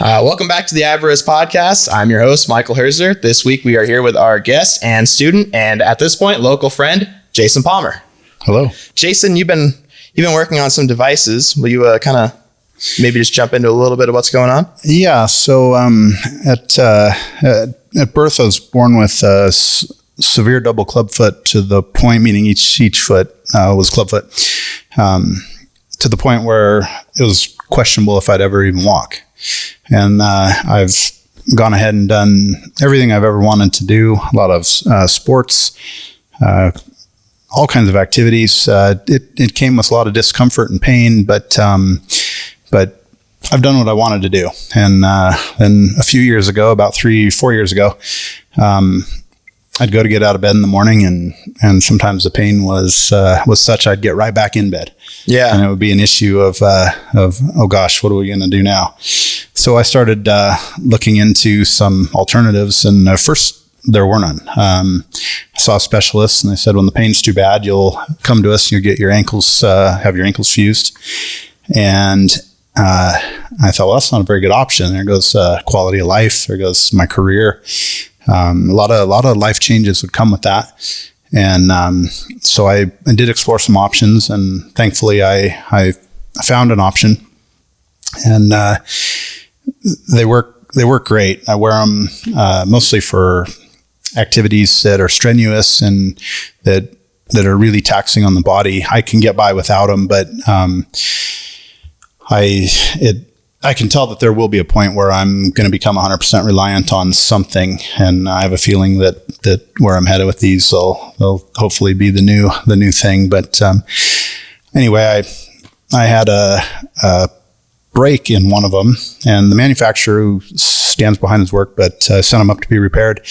Welcome back to the Avarice Podcast. I'm your host, Michael Herzer. This week we are here with our guest and student, and at this point, local friend, Jason Palmer. Hello. Jason, you've been working on some devices. Will you kind of maybe just jump into a little bit of what's going on? Yeah. So at birth, I was born with severe double clubfoot to the point, meaning each foot was clubfoot, to the point where it was questionable if I'd ever even walk. And I've gone ahead and done everything I've ever wanted to do, a lot of sports, all kinds of activities. It came with a lot of discomfort and pain, but I've done what I wanted to do. And then a few years ago, about 3-4 years ago, I'd go to get out of bed in the morning, and sometimes the pain was such I'd get right back in bed. Yeah, and it would be an issue of oh gosh, what are we going to do now? So I started looking into some alternatives, and first there were none. I saw a specialist, and they said, when the pain's too bad, you'll come to us and you'll get your ankles have your ankles fused. And I thought, well, that's not a very good option. There goes quality of life. There goes my career. A lot of life changes would come with that. And so I did explore some options, and thankfully I found an option, and they work great. I wear them mostly for activities that are strenuous and that are really taxing on the body. I can get by without them, but I can tell that there will be a point where I'm going to become 100% reliant on something, and I have a feeling that where I'm headed with these, they'll hopefully be the new thing. But anyway, I had a break in one of them, and the manufacturer who stands behind his work, but sent them up to be repaired.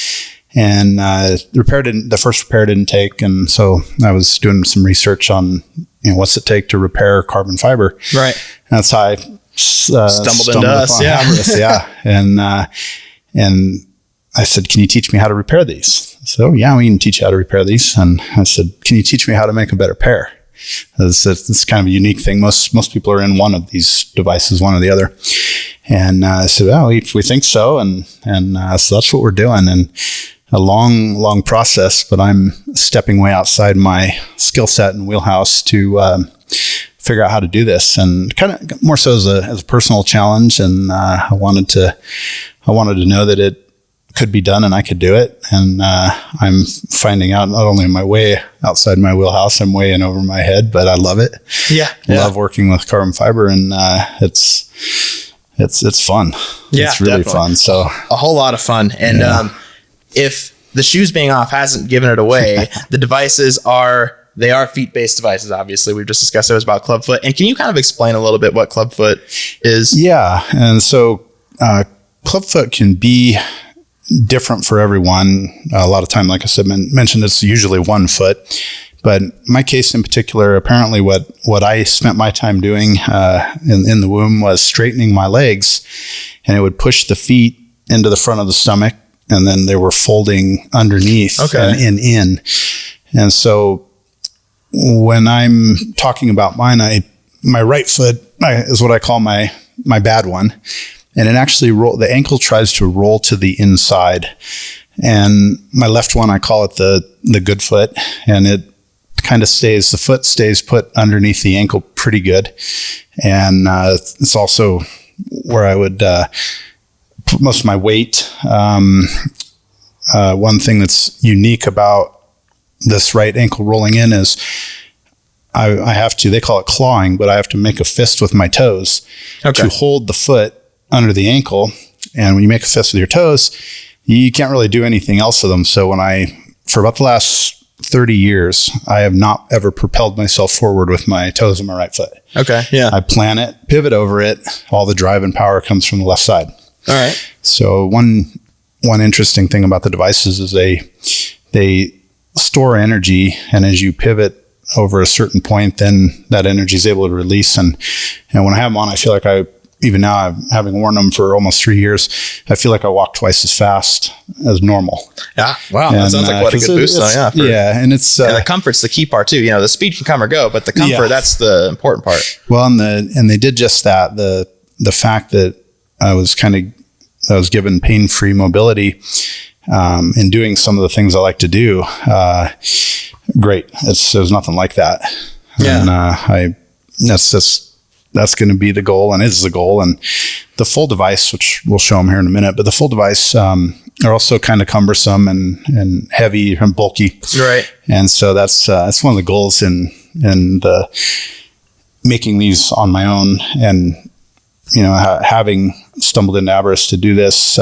And the first repair didn't take, and so I was doing some research on what's it take to repair carbon fiber. Right. And that's how I stumbled into us. Yeah. Avarice, yeah. And I said, can you teach me how to repair these? So yeah, we can teach you how to repair these. And I said, can you teach me how to make a better pair? It's kind of a unique thing. Most people are in one of these devices, one or the other. And I said, well, we think so. And so that's what we're doing. And a long process, but I'm stepping way outside my skill set and wheelhouse to figure out how to do this, and kind of more so as a personal challenge. And I wanted to know that it could be done and I could do it. And I'm finding out not only am I way outside my wheelhouse, I'm way in over my head, but I love it. Yeah. Love working with carbon fiber, and it's fun. Yeah, it's really definitely fun. So a whole lot of fun. And if the shoes being off hasn't given it away, the devices are feet-based devices. Obviously, we've just discussed it was about clubfoot. And can you kind of explain a little bit what clubfoot is? Yeah. And so clubfoot can be different for everyone. A lot of time, like I said, mentioned, it's usually 1 foot. But my case in particular, apparently what I spent my time doing in the womb was straightening my legs, and it would push the feet into the front of the stomach, and then they were folding underneath and in. And so when I'm talking about mine, my right foot is what I call my bad one. And it actually the ankle tries to roll to the inside. And my left one, I call it the good foot. And it kind of the foot stays put underneath the ankle pretty good. And it's also where I would put most of my weight. One thing that's unique about this right ankle rolling in is I have to, they call it clawing, but I have to make a fist with my toes to hold the foot under the ankle. And when you make a fist with your toes, you can't really do anything else with them. So for about the last 30 years, I have not ever propelled myself forward with my toes on my right foot. Okay. Yeah. I plan it, pivot over it. All the drive and power comes from the left side. All right. So one interesting thing about the devices is they store energy, and as you pivot over a certain point, then that energy is able to release. And when I have them on, I feel like even now, having worn them for almost 3 years, I feel like I walk twice as fast as normal. Yeah. Wow. That sounds like quite a good boost. And it's, and the comfort's the key part too. The speed can come or go, but the comfort, that's the important part. Well, and they did just that. The fact that I was given pain-free mobility, in doing some of the things I like to do. Great. There's nothing like that. Yeah. And, that's going to be the goal, and is the goal. And the full device, which we'll show them here in a minute, but the full device, are also kind of cumbersome and heavy and bulky. Right. And so that's one of the goals in the making these on my own. And, having stumbled into Avarice to do this,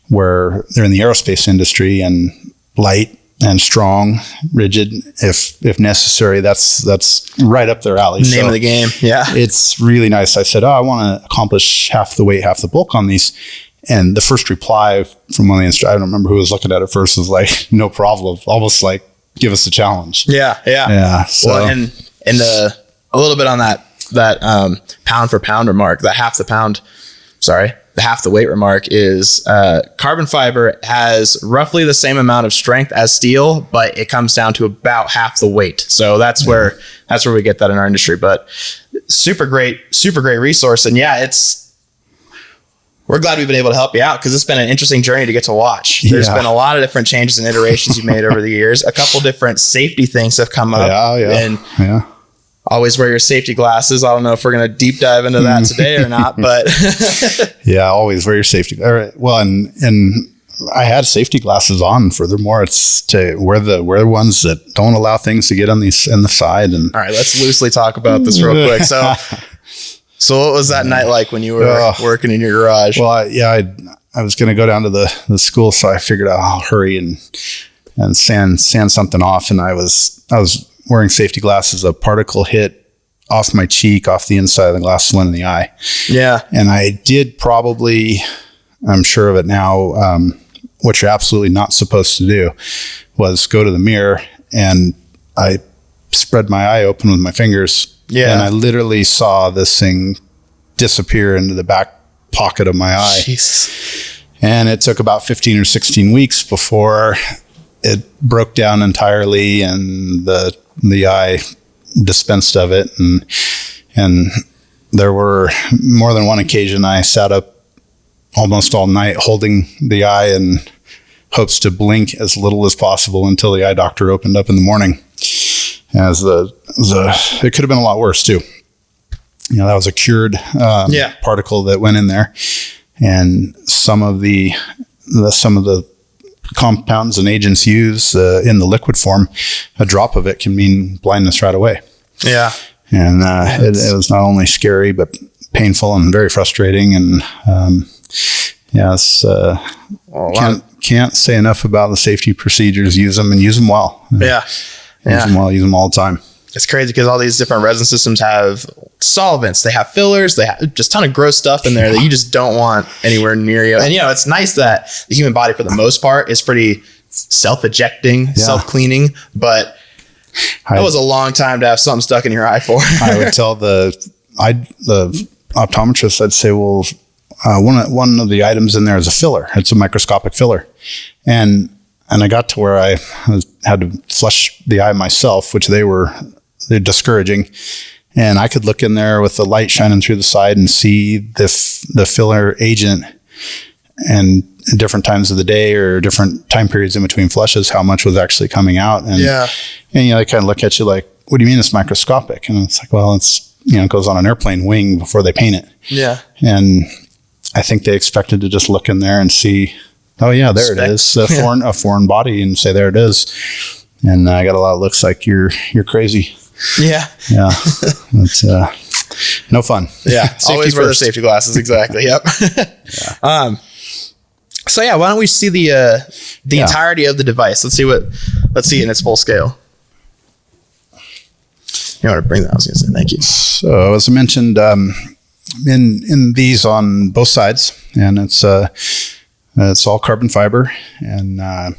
where they're in the aerospace industry and light and strong, rigid, if necessary, that's right up their alley. Name of the game. Yeah. It's really nice. I said, I want to accomplish half the weight, half the bulk on these. And the first reply from one of the instructors, I don't remember who was looking at it first, was like, no problem. Almost like, give us a challenge. Yeah. Yeah. Yeah. So, well, and a little bit on that pound for pound remark, the half the weight remark is carbon fiber has roughly the same amount of strength as steel, but it comes down to about half the weight. So that's where we get that in our industry. But super great resource. And yeah, we're glad we've been able to help you out, because it's been an interesting journey to get to watch. There's been a lot of different changes and iterations you've made over the years. A couple different safety things have come up. And always wear your safety glasses. I don't know if we're going to deep dive into that today or not, but yeah, always wear your safety. Well, and I had safety glasses on. Furthermore, it's to wear the ones that don't allow things to get on the side. And all right, let's loosely talk about this real quick. So what was that night like when you were working in your garage? Well, I was going to go down to the school, so I figured I'll hurry and sand something off. And I was wearing safety glasses. A particle hit off my cheek, off the inside of the glass, went in the eye. Yeah. And I did probably, I'm sure of it now, what you're absolutely not supposed to do was go to the mirror, and I spread my eye open with my fingers. Yeah. And I literally saw this thing disappear into the back pocket of my eye. Jesus. And it took about 15 or 16 weeks before it broke down entirely, and the eye dispensed of it. And there were more than one occasion I sat up almost all night holding the eye in hopes to blink as little as possible until the eye doctor opened up in the morning. It could have been a lot worse too. That was a cured particle that went in there, and some of the compounds and agents used in the liquid form, a drop of it can mean blindness right away. Yeah. And it was not only scary, but painful and very frustrating. And can't say enough about the safety procedures. Use them well. Yeah. Use them well, use them all the time. It's crazy because all these different resin systems have solvents, they have fillers, they have just a ton of gross stuff in there that you just don't want anywhere near you. And it's nice that the human body, for the most part, is pretty self-ejecting, self-cleaning, but that was a long time to have something stuck in your eye for. I would tell the optometrist, I'd say, well, one of the items in there is a filler. It's a microscopic filler. And I got to where I had to flush the eye myself, which they're discouraging. And I could look in there with the light shining through the side and see the filler agent, and at different times of the day or different time periods in between flushes, how much was actually coming out. And they kind of look at you like, what do you mean it's microscopic? And it's like, well, it goes on an airplane wing before they paint it. Yeah. And I think they expected to just look in there and see, oh yeah, there it is, a foreign body, and say, there it is. And I got a lot of looks like you're crazy. Yeah. Yeah. It's no fun. Yeah. Always wear the safety glasses. Exactly. Yep. Yeah. So why don't we see the entirety of the device? Let's see it in its full scale. You want to bring that? I was going to say thank you. So as I mentioned, in these on both sides, and it's all carbon fiber, and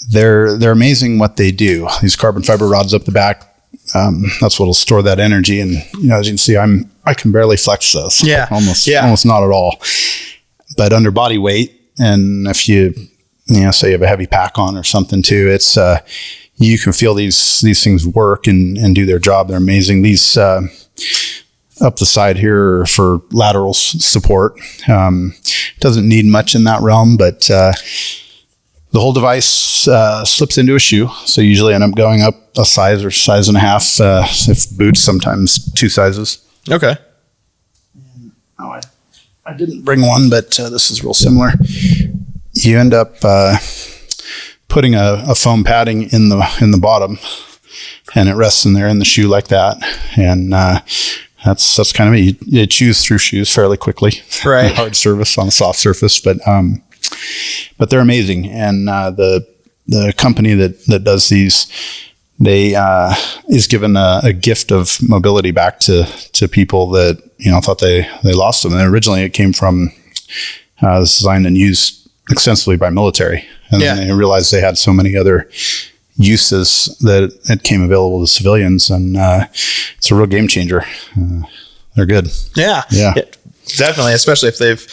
they're amazing what they do. These carbon fiber rods up the back, that's what'll store that energy. And as you can see, I can barely flex those. Yeah, almost not at all. But under body weight, and if you say you have a heavy pack on or something too, it's you can feel these things work and do their job. They're amazing. These up the side here for lateral support. Doesn't need much in that realm, but the whole device slips into a shoe. So usually end up going up a size or size and a half. If boots, sometimes 2 sizes. Okay. Oh, I didn't bring one, but this is real similar. You end up putting a foam padding in the bottom, and it rests in there in the shoe like that. And that's kind of it. You chews through shoes fairly quickly. Right. Hard surface on a soft surface, but they're amazing. And the company that does these, they is given a gift of mobility back to people that thought they lost them. And originally it came from was designed and used extensively by military, and then they realized they had so many other uses that it came available to civilians, and it's a real game changer. They're good. Yeah, definitely, especially if they've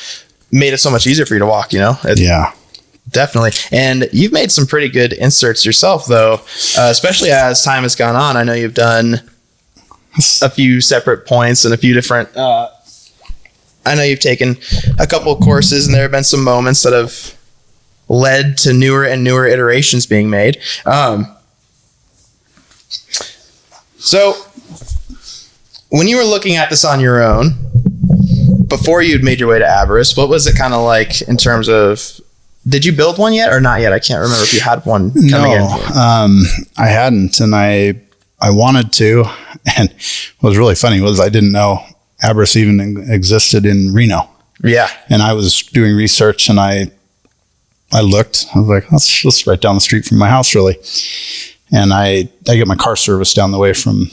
made it so much easier for you to walk. Definitely. And you've made some pretty good inserts yourself, though, especially as time has gone on. I know you've done a few separate points and a few different. I know you've taken a couple of courses, and there have been some moments that have led to newer and newer iterations being made. So when you were looking at this on your own, before you'd made your way to Avarice, what was it kind of like in terms of, did you build one yet or not yet? I can't remember if you had one coming in. I hadn't, and I wanted to. And what was really funny was I didn't know Avarice even existed in Reno. Yeah. And I was doing research, and I looked. I was like, that's right down the street from my house, really. And I get my car serviced down the way from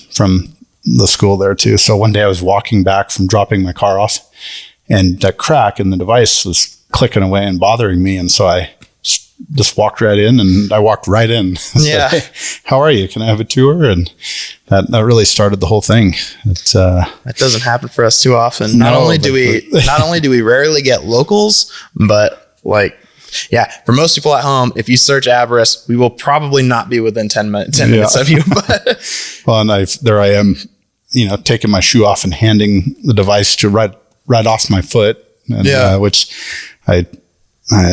the school there too. So one day I was walking back from dropping my car off, and that crack in the device was clicking away and bothering me. And so I just walked right in, and I walked right in. Yeah. Said, hey, how are you? Can I have a tour? And that really started the whole thing. That doesn't happen for us too often. Not only do we rarely get locals, but for most people at home, if you search Avarice, we will probably not be within 10 minutes of you. But well, and there I am, taking my shoe off and handing the device to right off my foot, and, which I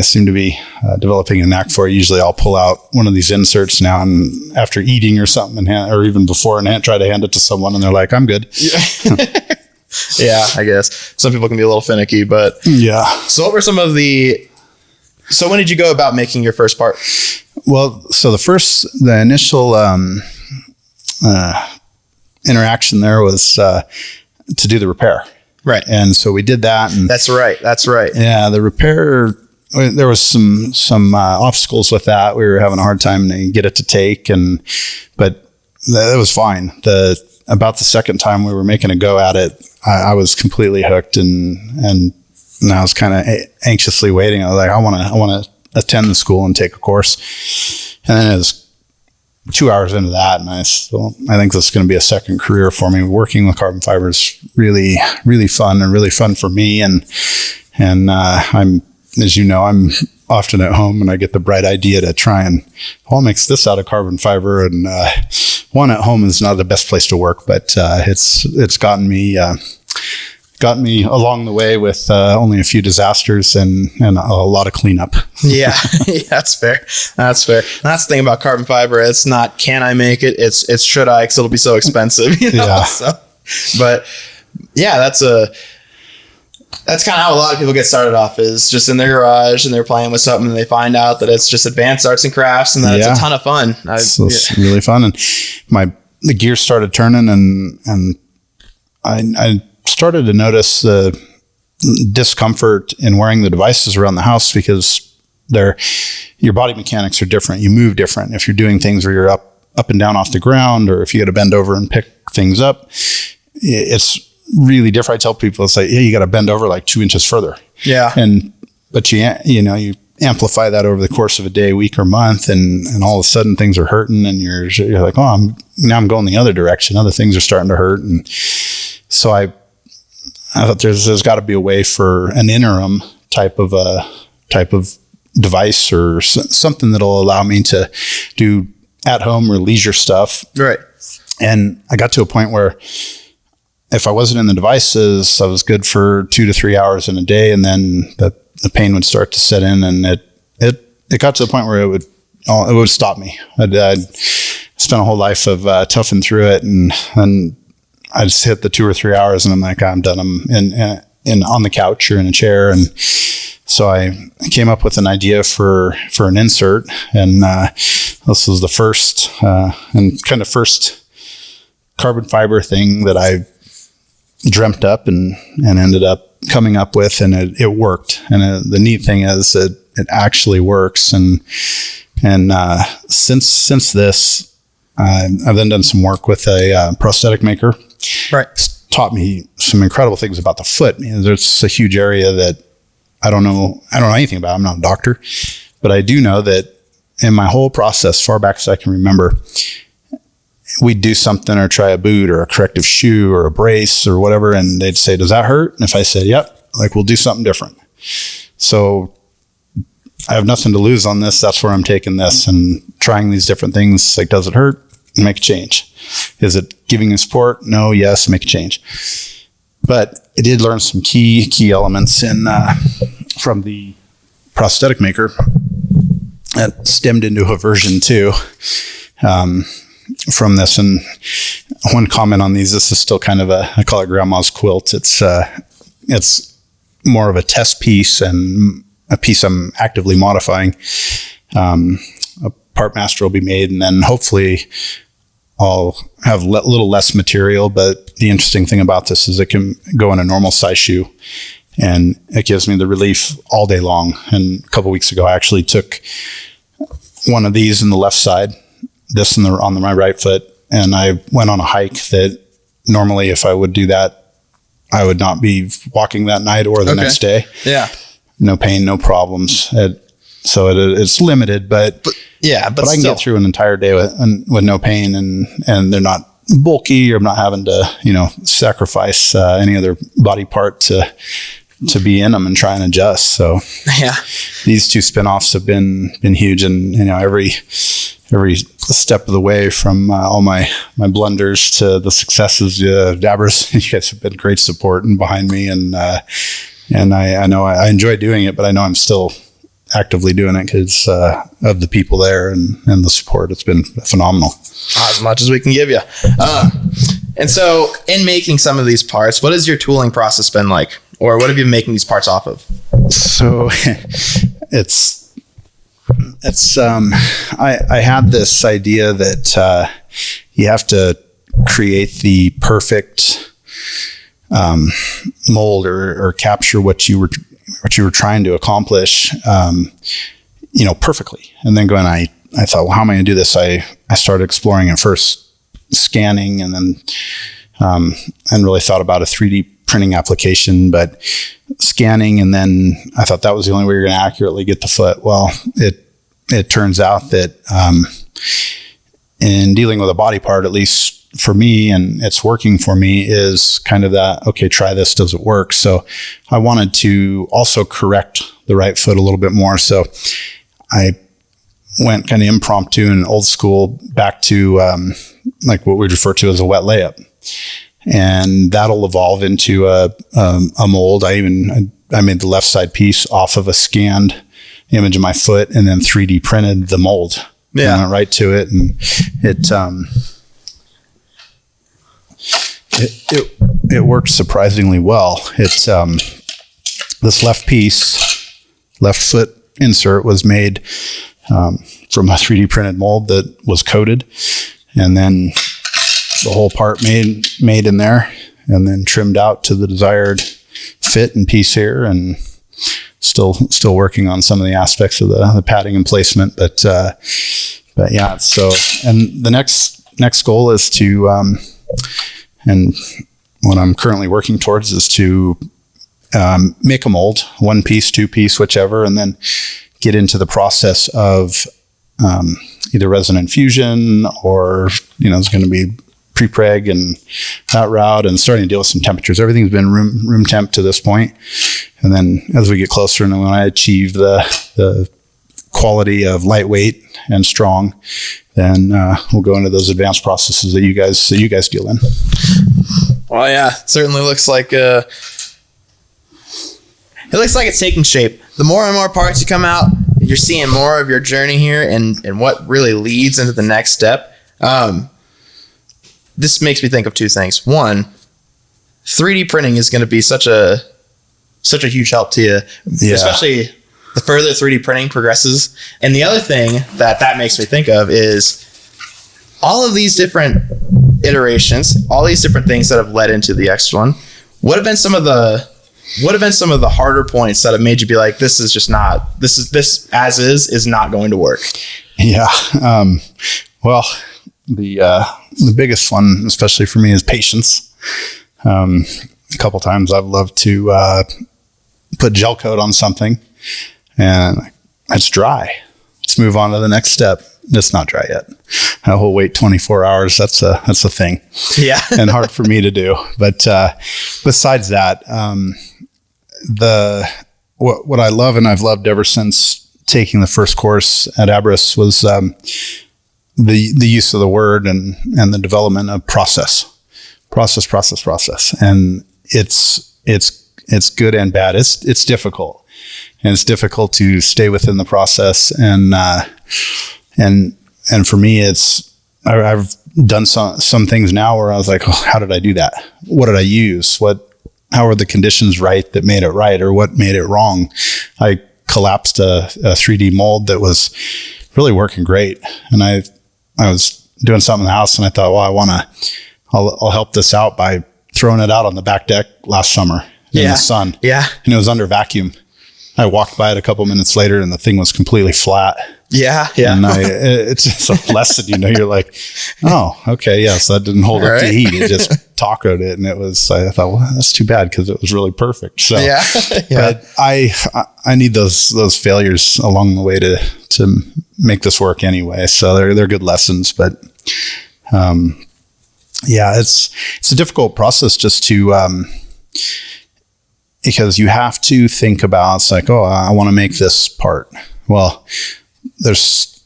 seem to be developing a knack for. Usually I'll pull out one of these inserts now, and after eating or something, or even before, and try to hand it to someone, and they're like, I'm good. Yeah, I guess some people can be a little finicky, but yeah. So what were some of so when did you go about making your first part? Well, so the initial interaction there was to do the repair. Right. And so we did that. And That's right. Yeah. The repair, there was some obstacles with that. We were having a hard time to get it to take, but that was fine. About the second time we were making a go at it, I was completely hooked, and I was kind of anxiously waiting. I was like, I want to attend the school and take a course. And then it was 2 hours into that, and I think this is going to be a second career for me. Working with carbon fiber is really, really fun, and really fun for me. And I'm, as you know, I'm often at home, and I get the bright idea to try and mix this out of carbon fiber. And one, at home is not the best place to work, but it's gotten me along the way with only a few disasters and a lot of cleanup. Yeah, that's fair. That's fair. And that's the thing about carbon fiber. It's not, can I make it? It's should I? Because it'll be so expensive. Yeah. But yeah, that's kind of how a lot of people get started off, is just in their garage, and they're playing with something, and they find out that it's just advanced arts and crafts, and that it's a ton of fun. It's really fun. And the gears started turning, and I started to notice the discomfort in wearing the devices around the house, because your body mechanics are different. You move different. If you're doing things where you're up and down off the ground, or if you got to bend over and pick things up, it's really different. I tell people, it's like, you got to bend over like 2 inches further. Yeah. But you amplify that over the course of a day, week, or month, and all of a sudden things are hurting, and you're like, I'm going the other direction. Other things are starting to hurt. And so I thought there's got to be a way for an interim type of device, or something that'll allow me to do at home or leisure stuff. Right. And I got to a point where if I wasn't in the devices, I was good for 2 to 3 hours in a day. And then the pain would start to set in, and it got to the point where it would stop me. I'd spent a whole life of toughing through it, and I just hit the 2 or 3 hours, and I'm like, I'm done. I'm in on the couch or in a chair. And so I came up with an idea for an insert, and this was the first carbon fiber thing that I dreamt up and ended up coming up with, and it worked. And the neat thing is that it actually works. And since this, I've then done some work with a prosthetic maker. Right. It's taught me some incredible things about the foot. There's a huge area that I don't know anything about. I'm not a doctor, but I do know that in my whole process, far back as I can remember, we'd do something or try a boot or a corrective shoe or a brace or whatever, and they'd say, does that hurt? And if I said, yep, like, we'll do something different. So I have nothing to lose on this. That's where I'm taking this and trying these different things. Like, does it hurt? Make a change. Is it giving you support? No, yes, make a change. But I did learn some key elements from the prosthetic maker that stemmed into a version 2 from this. And one comment on these, this is still kind of I call it grandma's quilt. It's more of a test piece and a piece I'm actively modifying. A part master will be made, and then hopefully I'll have a little less material. But the interesting thing about this is it can go in a normal size shoe, and it gives me the relief all day long. And a couple of weeks ago, I actually took one of these in the left side, this on my right foot, and I went on a hike that normally, if I would do that, I would not be walking that night or the next day. Yeah. No pain, no problems. It's limited, but I can get through an entire day with no pain, and they're not bulky, or I'm not having to, sacrifice any other body part to be in them and try and adjust. So yeah, these 2 spinoffs have been huge, and every step of the way, from all my blunders to the successes, dabbers, you guys have been great support and behind me, and I know I enjoy doing it, but I know I'm still actively doing it because of the people there and the support. It's been phenomenal. As much as we can give you. And so in making some of these parts, what has your tooling process been like? Or what have you been making these parts off of? So I had this idea that you have to create the perfect mold or capture what you were trying to accomplish, perfectly. And then I thought, well, how am I going to do this? I started exploring at first scanning, and then and really thought about a 3D printing application, but scanning, and then I thought that was the only way you're going to accurately get the foot. Well, it turns out that in dealing with a body part, at least for me, and it's working for me, is kind of that, okay, try this, does it work? So I wanted to also correct the right foot a little bit more. So I went kind of impromptu and old school back to like what we refer to as a wet layup. And that'll evolve into a mold. I made the left side piece off of a scanned image of my foot, and then 3D printed the mold. Yeah. And went right to it, and it worked surprisingly well. It's this left foot insert was made from a 3D printed mold that was coated, and then the whole part made in there, and then trimmed out to the desired fit and piece here, and still working on some of the aspects of the padding and placement, but yeah. So, and the next goal is to and what I'm currently working towards is to make a mold, 1 piece, 2 piece, whichever, and then get into the process of either resin infusion, or it's going to be pre-preg and that route, and starting to deal with some temperatures. Everything's been room temp to this point. And then as we get closer, and when I achieve the quality of lightweight and strong, then we'll go into those advanced processes that you guys deal in. Well, yeah, it certainly looks like it looks like it's taking shape. The more and more parts you come out, you're seeing more of your journey here and what really leads into the next step. This makes me think of two things. One, 3D printing is going to be such a huge help to you, especially the further 3D printing progresses. And the other thing that makes me think of is all of these different iterations, all these different things that have led into the X one. What have been some of the harder points that have made you be like, this is as is not going to work? Yeah. Well, the biggest one, especially for me, is patience. A couple times I've loved to put gel coat on something and it's dry. Let's move on to the next step. It's not dry yet. I will wait 24 hours. That's a thing. Yeah. And hard for me to do. But besides that, what I love and I've loved ever since taking the first course at Abras was the use of the word and the development of process. And it's good and bad. It's difficult, and it's difficult to stay within the process. And for me, I've done some things now where I was like, oh, how did I do that? What did I use? How were the conditions right that made it right, or what made it wrong? I collapsed a 3D mold that was really working great, and I was doing something in the house, and I thought, well, I'll help this out by throwing it out on the back deck last summer in the sun. Yeah. And it was under vacuum. I walked by it a couple minutes later and the thing was completely flat. Yeah. Yeah. And it's just a lesson, you're like, oh, okay. Yeah. So that didn't hold up to heat. It just tacoed it. And I thought, well, that's too bad because it was really perfect. So, yeah. But I need those failures along the way to make this work anyway. So they're good lessons, but, yeah, it's a difficult process just to, because you have to think about, it's like, oh, I want to make this part. Well, there's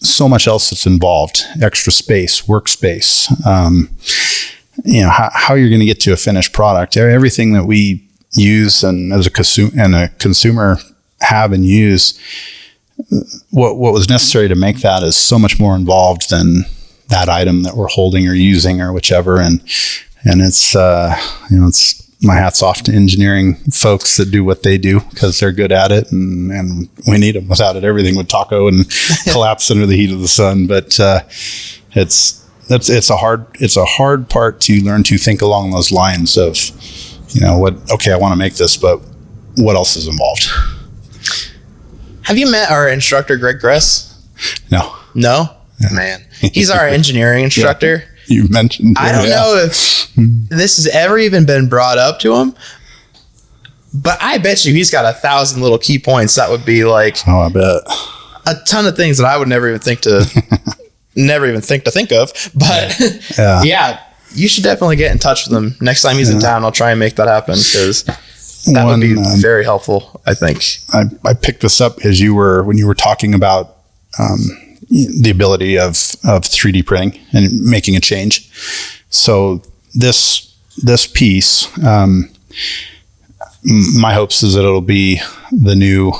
so much else that's involved: extra space, workspace, how you're going to get to a finished product. Everything that we use and as a consumer have and use, what was necessary to make that is so much more involved than that item that we're holding or using or whichever. And it's, it's my hat's off to engineering folks that do what they do because they're good at it and we need them. Without it, everything would taco and collapse under the heat of the sun. But, it's a hard part to learn to think along those lines of, okay, I want to make this, but what else is involved? Have you met our instructor, Greg Gress? No. No? Yeah. Man, he's our engineering instructor. Yeah. You mentioned. I don't know if this has ever even been brought up to him, but I bet you he's got 1,000 little key points that would be like, oh, I bet a ton of things that I would never even think to think of. But yeah, you should definitely get in touch with him next time he's in town. I'll try and make that happen because that would be very helpful, I think. I picked this up as when you were talking about the ability of 3D printing and making a change. So this piece, my hopes is that it'll be the new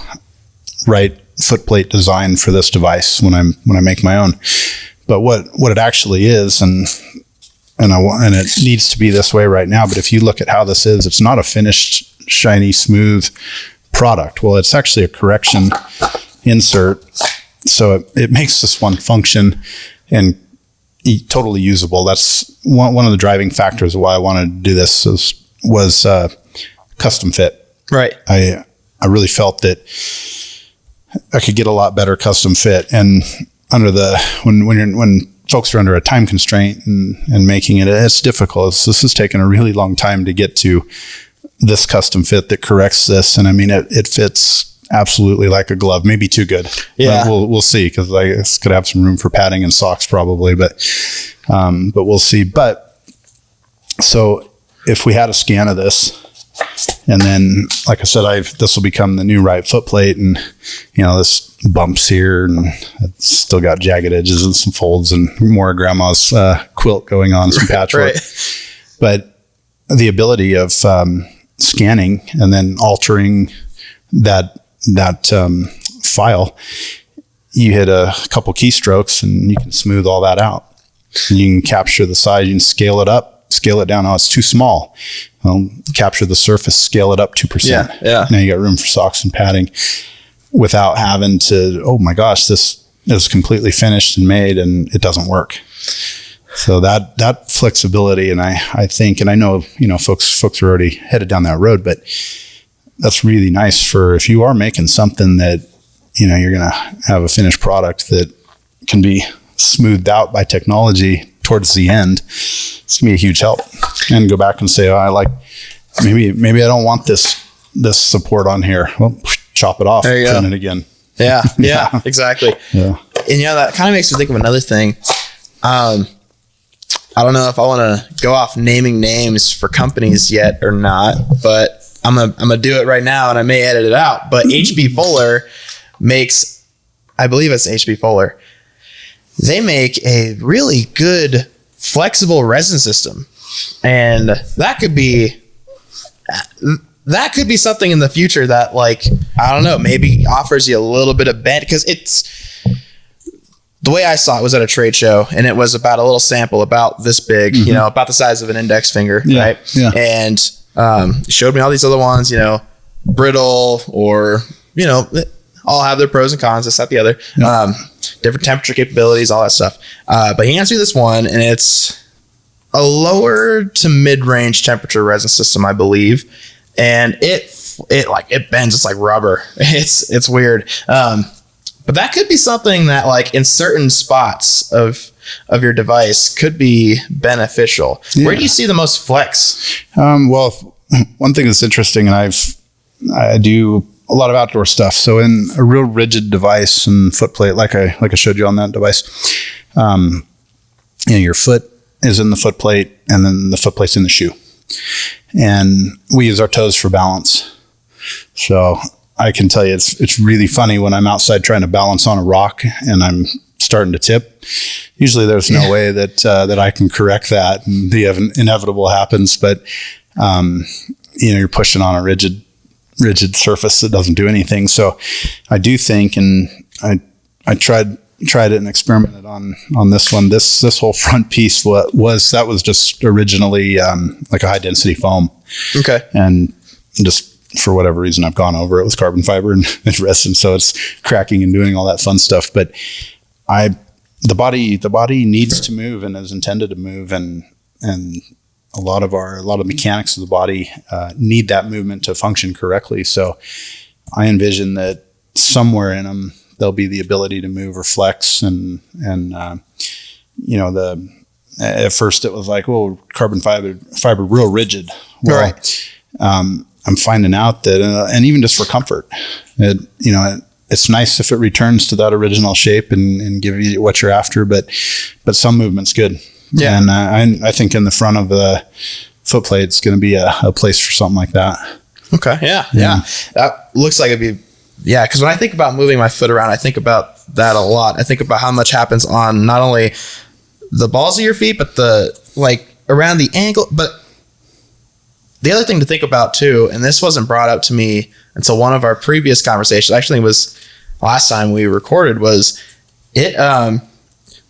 right footplate design for this device when I make my own. But what it actually is, and it needs to be this way right now. But if you look at how this is, it's not a finished, shiny, smooth product. Well, it's actually a correction insert. So it makes this one function and totally usable. That's one of the driving factors of why I wanted to do this was custom fit. Right. I really felt that I could get a lot better custom fit, and when folks are under a time constraint and making it's difficult. This has taken a really long time to get to this custom fit that corrects this, and I mean it fits absolutely like a glove, maybe too good. Yeah, but we'll see, because I could have some room for padding and socks probably, but we'll see. But so if we had a scan of this, and then like I said, this will become the new right foot plate, and this bumps here, and it's still got jagged edges and some folds and more of grandma's quilt going on, some patchwork. Right. But the ability of scanning and then altering that file. You hit a couple keystrokes and you can smooth all that out. You can capture the size, you can scale it up, scale it down. Oh, it's too small. Well, capture the surface, scale it up 2%. Yeah. Now you got room for socks and padding without having to, oh my gosh, this is completely finished and made and it doesn't work. So that flexibility, and I think, and I know, folks are already headed down that road, but that's really nice for if you are making something that, you're going to have a finished product that can be smoothed out by technology towards the end. It's gonna be a huge help. And go back and say, oh, I like, maybe I don't want this support on here. Well, chop it off, print it again. Yeah, exactly. Yeah. And that kind of makes me think of another thing. I don't know if I want to go off naming names for companies yet or not, but I'm gonna do it right now, and I may edit it out. But H.B. Fuller makes, I believe it's H.B. Fuller. They make a really good flexible resin system, and that could be something in the future that, like, I don't know, maybe offers you a little bit of bend, because it's the way I saw it was at a trade show, and it was about a little sample about this big, about the size of an index finger, right? Yeah. And showed me all these other ones, brittle, or all have their pros and cons, this, that, the other. Yeah. Different temperature capabilities, all that stuff. But he hands me this one, and it's a lower to mid-range temperature resin system, I believe. And it bends. It's like rubber. It's weird. But that could be something that, like, in certain spots of your device could be beneficial. Yeah. Where do you see the most flex? Well, one thing that's interesting, and I do a lot of outdoor stuff. So in a real rigid device and foot plate, like I showed you on that device, your foot is in the foot plate, and then the foot plate's in the shoe. And we use our toes for balance. So I can tell you, it's really funny when I'm outside trying to balance on a rock and I'm starting to tip. Usually there's no way that I can correct that, and the inevitable happens. But you're pushing on a rigid surface that doesn't do anything. So I do think, and I tried it and experimented on this one. This whole front piece was just originally like a high density foam. Okay. And just for whatever reason, I've gone over it with carbon fiber and resin, so it's cracking and doing all that fun stuff. But the body needs to move and is intended to move, and a lot of mechanics of the body need that movement to function correctly. So I envision that somewhere in them there'll be the ability to move or flex, and at first it was like, oh, carbon fiber real rigid. Well, right. I'm finding out that, and even just for comfort, it's nice if it returns to that original shape and give you what you're after, but some movement's good. Yeah. And I think in the front of the foot plate, it's going to be a place for something like that. Okay. Yeah. That looks like it'd be, because when I think about moving my foot around, I think about that a lot. I think about how much happens on not only the balls of your feet, but around the ankle. But the other thing to think about too, and this wasn't brought up to me until one of our previous conversations, actually it was last time we recorded, was it,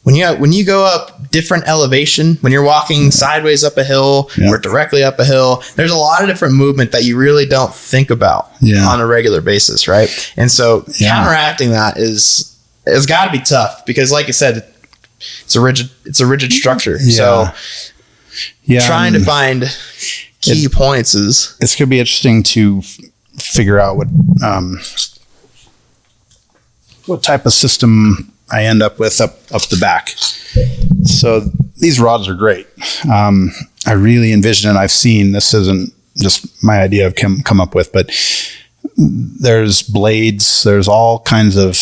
when you go up different elevation, when you're walking sideways up a hill or directly up a hill, there's a lot of different movement that you really don't think about on a regular basis, right? And so counteracting that is got to be tough, because, like you said, it's a rigid structure. Yeah. So trying to find key points is, it's going to be interesting to figure out what type of system I end up with up the back. So these rods are great. I really envision, and I've seen, this isn't just my idea I've come up with, but there's blades, there's all kinds of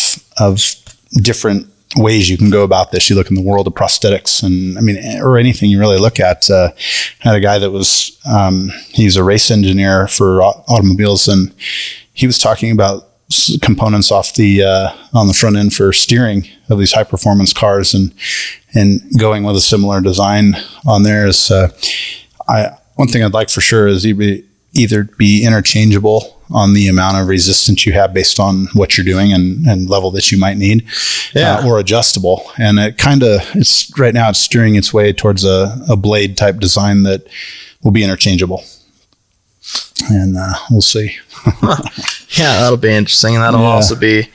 different ways you can go about this. You look in the world of prosthetics, and or anything you really look at. I had a guy that was, he's a race engineer for automobiles, and he was talking about components off on the front end for steering of these high performance cars, and going with a similar design on there is, one thing I'd like for sure is either be interchangeable on the amount of resistance you have based on what you're doing and level that you might need, or adjustable. And it's right now it's steering its way towards a blade type design that will be interchangeable. And we'll see. Yeah, that'll be interesting. And that'll also be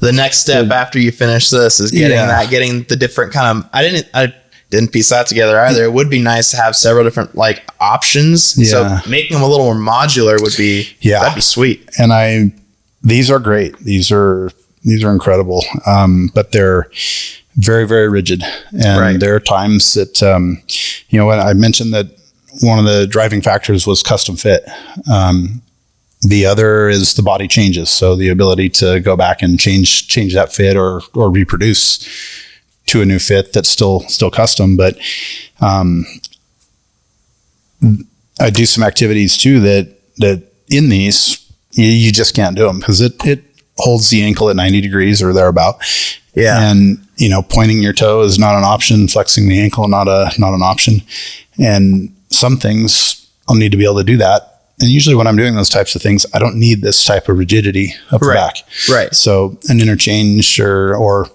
the next step after you finish this is getting the different kind of, I didn't piece that together either. It would be nice to have several different like options. Yeah. So making them a little more modular would be, that'd be sweet. And these are great. These are incredible. But they're very, very rigid. And there are times that, when I mentioned that one of the driving factors was custom fit. The other is the body changes. So the ability to go back and change that fit or reproduce to a new fit that's still custom. But I do some activities too that in these you just can't do them because it holds the ankle at 90 degrees or thereabout. Yeah. And pointing your toe is not an option. Flexing the ankle not an option. And some things I'll need to be able to do that. And usually when I'm doing those types of things, I don't need this type of rigidity up the back. Right. So an interchange or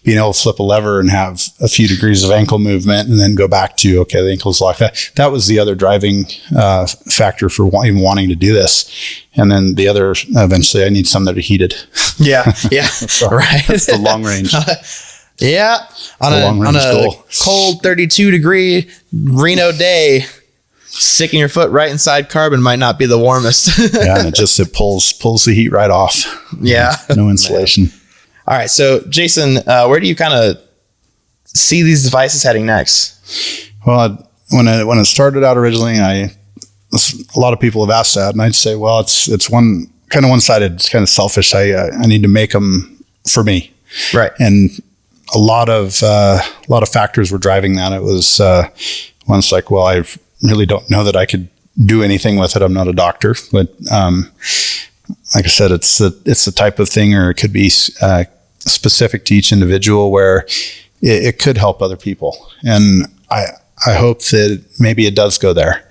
being able to flip a lever and have a few degrees of ankle movement and then go back to, okay, the ankle's locked. That was the other driving factor for even wanting to do this. And then the other, eventually I need some that are heated. Yeah. Yeah. So right. That's the long range. Yeah. On a cold 32 degree Reno day, sticking your foot right inside carbon might not be the warmest. Yeah, and it pulls the heat right off. Yeah. No insulation. All right. So Jason, where do you kind of see these devices heading next? Well, when it started out originally, a lot of people have asked that, and I'd say, well, it's one-sided. It's kind of selfish. I need to make them for me. Right. And a lot of factors were driving that. It was once like, well, I really don't know that I could do anything with it. I'm not a doctor, but like I said, it's the type of thing, or it could be specific to each individual where it could help other people. And I hope that maybe it does go there.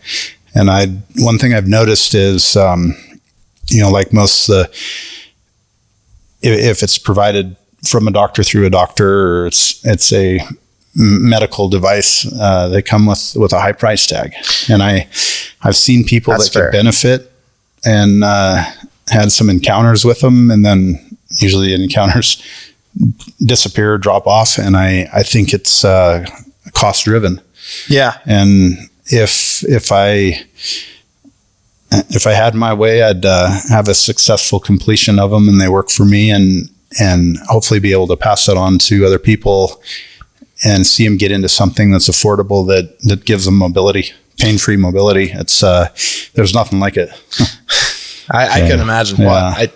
And one thing I've noticed is, like most, if it's provided from a doctor through a doctor, or it's a medical device, they come with a high price tag. And I've seen people that could benefit and had some encounters with them, and then usually the encounters disappear, drop off. And I think it's cost driven. Yeah. And if I had my way, I'd have a successful completion of them, and they work for me, and hopefully be able to pass that on to other people and see them get into something that's affordable, that gives them mobility, pain-free mobility. It's there's nothing like it. I couldn't imagine what.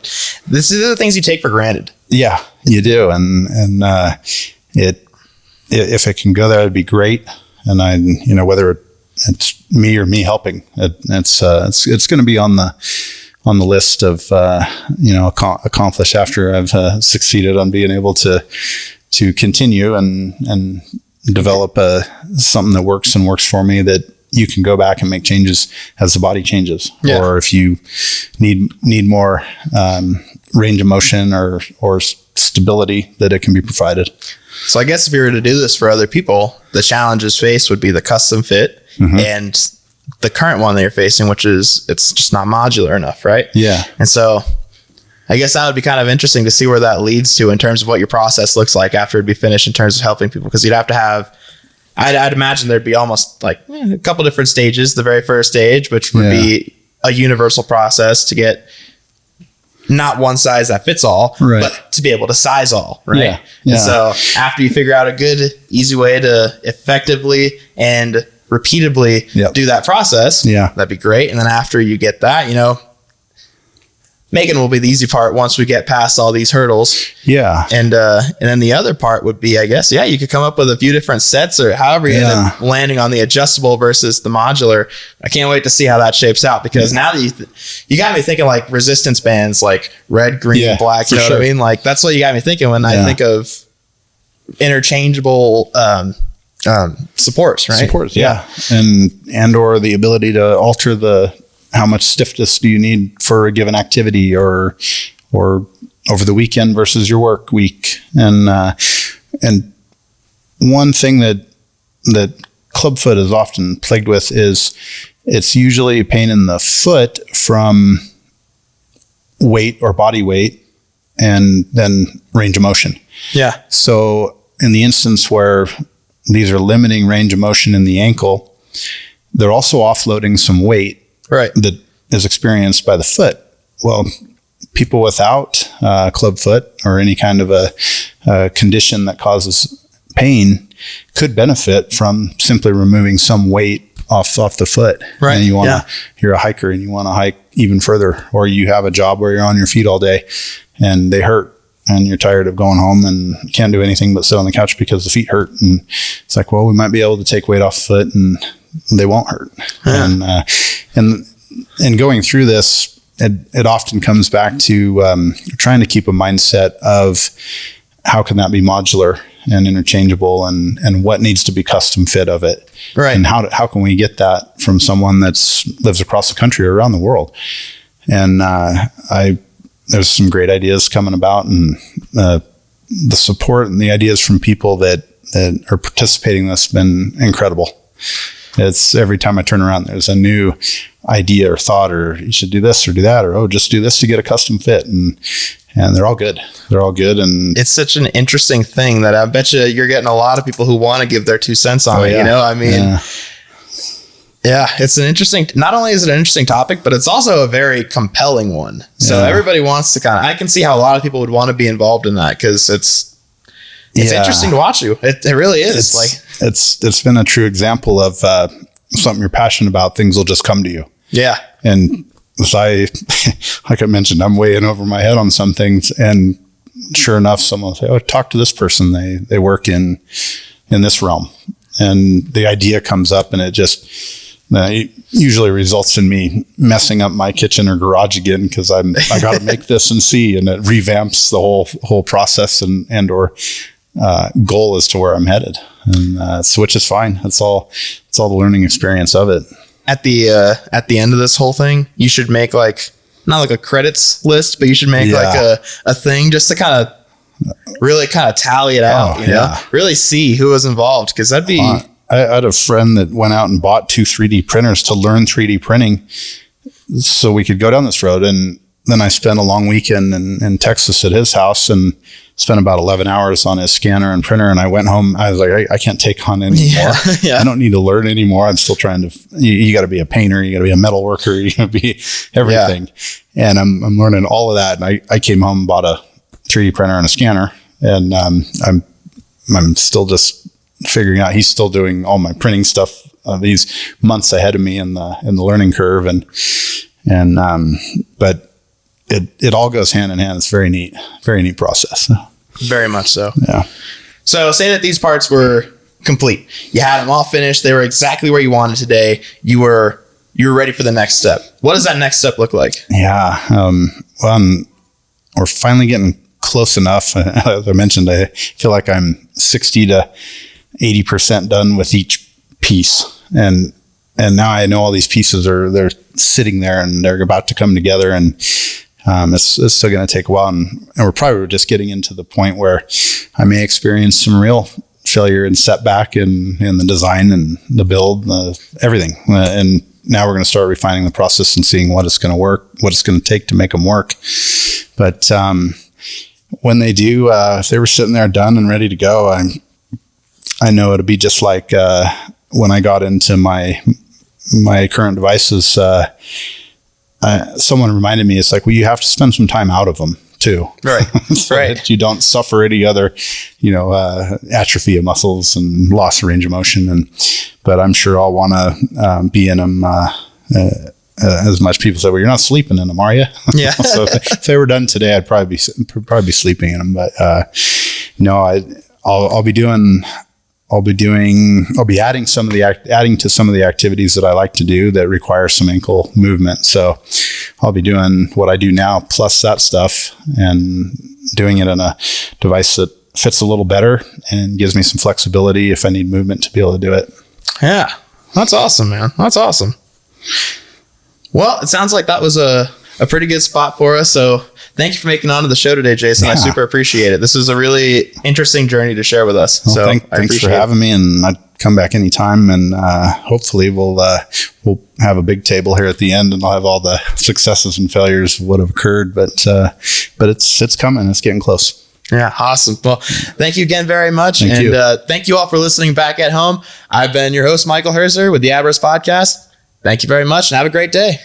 This is the things you take for granted. Yeah, you do, and if it can go there, it'd be great. And whether it's me or me helping, it's going to be on the list of accomplish after I've succeeded on being able to continue and develop something that works for me, that you can go back and make changes as the body changes. Yeah. Or if you need more range of motion or stability, that it can be provided. So I guess if you were to do this for other people, the challenges faced would be the custom fit and the current one that you're facing, which is it's just not modular enough, right? Yeah. And so I guess that would be kind of interesting to see where that leads to in terms of what your process looks like after it'd be finished in terms of helping people. Because you'd have to have, I'd imagine there'd be almost like a couple different stages. The very first stage, which would be a universal process to get not one size that fits all, but to be able to size all, right? Yeah. Yeah. And so after you figure out a good, easy way to effectively and repeatedly do that process, that'd be great. And then after you get that, making will be the easy part once we get past all these hurdles. Yeah. And then the other part would be, I guess, you could come up with a few different sets, or however you end up landing on the adjustable versus the modular. I can't wait to see how that shapes out, because now that you got me thinking like resistance bands, like red, green, black, you know what I mean? Like that's what you got me thinking when I think of interchangeable supports, right? Supports, yeah. And or the ability to alter how much stiffness do you need for a given activity or over the weekend versus your work week. And one thing that clubfoot is often plagued with is it's usually pain in the foot from weight or body weight and then range of motion. Yeah. So in the instance where these are limiting range of motion in the ankle, they're also offloading some weight that is experienced by the foot. Well, people without clubfoot or any kind of a condition that causes pain could benefit from simply removing some weight off the foot. Right. And you're a hiker and you want to hike even further, or you have a job where you're on your feet all day and they hurt and you're tired of going home and can't do anything but sit on the couch because the feet hurt. And it's like, well, we might be able to take weight off the foot and they won't hurt. Yeah. And going through this, it often comes back to trying to keep a mindset of how can that be modular and interchangeable, and what needs to be custom fit of it, right? And how can we get that from someone that lives across the country or around the world? And there's some great ideas coming about, and the support and the ideas from people that are participating in this have been incredible. It's every time I turn around, there's a new idea or thought, or you should do this or do that, or just do this to get a custom fit, and they're all good. They're all good, and it's such an interesting thing that I bet you're getting a lot of people who want to give their 2 cents on it. Yeah. You know, I mean, yeah, it's an interesting. Not only is it an interesting topic, but it's also a very compelling one. So everybody wants to I can see how a lot of people would want to be involved in that because it's interesting to watch you. It really is. It's been a true example of something you're passionate about. Things will just come to you. Yeah. And as like I mentioned, I'm way in over my head on some things, and sure enough, someone will say, "Oh, talk to this person. They work in this realm," and the idea comes up, and it usually results in me messing up my kitchen or garage again because I got to make this and see, and it revamps the whole process and or goal as to where I'm headed, and which is fine. It's all the learning experience of it. At the end of this whole thing, you should make not like a credits list, but you should make a thing just to kind of really tally it out. You know, really see who was involved, because that'd be. I had a friend that went out and bought 2 3D printers to learn 3D printing, so we could go down this road. And then I spent a long weekend in Texas at his house and spent about 11 hours on his scanner and printer. And I went home. I was like, I can't take on anymore. Yeah. I don't need to learn anymore. I'm still trying to, you got to be a painter. You got to be a metal worker. You got to be everything. Yeah. And I'm learning all of that. And I came home and bought a 3D printer and a scanner. And I'm still just figuring out. He's still doing all my printing stuff these months ahead of me in the learning curve. But it all goes hand in hand. It's very neat process. Very much so. Yeah. So say that these parts were complete. You had them all finished. They were exactly where you wanted today. You were ready for the next step. What does that next step look like? Yeah. We're finally getting close enough. As I mentioned, I feel like I'm 60 to 80% done with each piece. And now I know all these pieces they're sitting there and they're about to come together, and it's still going to take a while. And we're probably just getting into the point where I may experience some real failure and setback in the design and the build, everything. And now we're going to start refining the process and seeing what it's going to work, what it's going to take to make them work. But when they do, if they were sitting there done and ready to go, I know it'll be just like when I got into my current devices. Someone reminded me, it's like, well, you have to spend some time out of them too. Right. So right. That you don't suffer any other, atrophy of muscles and loss of range of motion. But I'm sure I'll want to be in them as much. People say, well, you're not sleeping in them, are you? Yeah. So if they were done today, I'd probably be sleeping in them. But I'll be adding to some of the activities that I like to do that require some ankle movement. So I'll be doing what I do now plus that stuff, and doing it in a device that fits a little better and gives me some flexibility if I need movement to be able to do it. Yeah. That's awesome, man. That's awesome. Well, it sounds like that was a pretty good spot for us. So thank you for making it onto the show today, Jason. I super appreciate it. This is a really interesting journey to share with us. Well, so thanks for having me, and I'd come back anytime, and hopefully we'll have a big table here at the end, and I'll have all the successes and failures of what have occurred, but it's coming. It's getting close. Yeah. Awesome. Well, thank you again very much. Thank you all for listening back at home. I've been your host, Michael Herzer with the Abras Podcast. Thank you very much and have a great day.